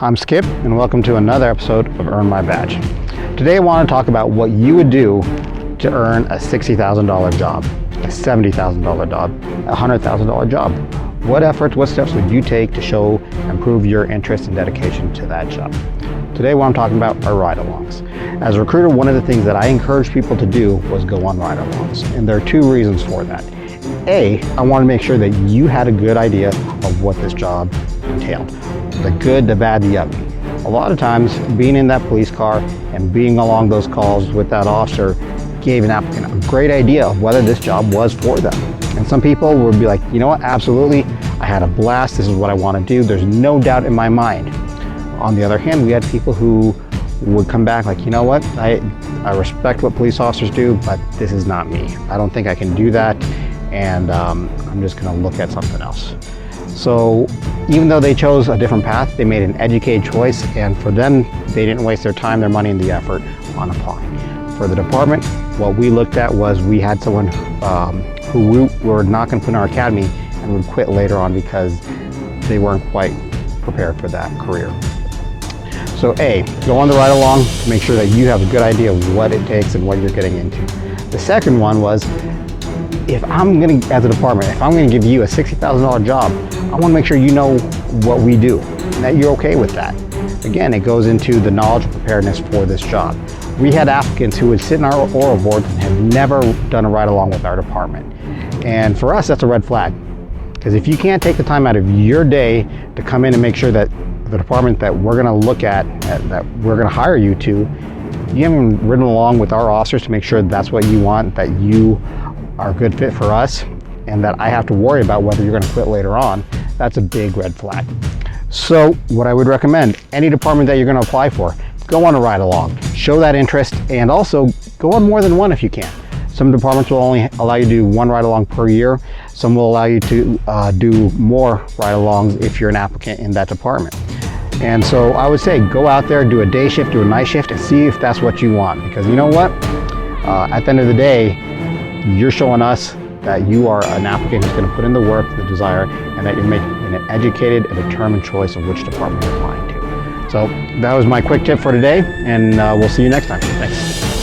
I'm Skip, and welcome to another episode of Earn My Badge. Today I want to talk about what you would do to earn a $60,000 job, a $70,000 job, a $100,000 job. What efforts, what steps would you take to show and prove your interest and dedication to that job? Today what I'm talking about are ride-alongs. As a recruiter, one of the things that I encourage people to do was go on ride-alongs, and there are two reasons for that. A, I want to make sure that you had a good idea of what this job entailed. The good, the bad, the ugly. A lot of times, being in that police car and being along those calls with that officer gave an applicant a great idea of whether this job was for them. And some people would be like, you know what, absolutely, I had a blast, this is what I want to do, there's no doubt in my mind. On the other hand, we had people who would come back like, you know what, I respect what police officers do, but this is not me. I don't think I can do that, and I'm just going to look at something else. So even though they chose a different path, they made an educated choice, and for them, they didn't waste their time, their money, and the effort on applying. For the department, what we looked at was we had someone who we were not going to put in our academy and would quit later on because they weren't quite prepared for that career. So A, go on the ride along to make sure that you have a good idea of what it takes and what you're getting into. The second one was, if I'm going to, as a department, if I'm going to give you a $60,000 job, I want to make sure you know what we do and that you're okay with that. Again, it goes into the knowledge and preparedness for this job. We had applicants who would sit in our oral boards and had never done a ride along with our department. And for us, that's a red flag. Because if you can't take the time out of your day to come in and make sure that the department that we're going to look at, that we're going to hire you to, you haven't ridden along with our officers to make sure that's what you want, that you are a good fit for us, and that I have to worry about whether you're going to quit later on, that's a big red flag. So what I would recommend, any department that you're going to apply for, go on a ride along, show that interest, and also go on more than one if you can. Some departments will only allow you to do one ride along per year. Some will allow you to do more ride alongs if you're an applicant in that department. And so I would say go out there, do a day shift, do a night shift, and see if that's what you want. Because you know what? At the end of the day, you're showing us that you are an applicant who's going to put in the work, the desire, and that you're making an educated and determined choice of which department you're applying to. So that was my quick tip for today, and we'll see you next time. Thanks.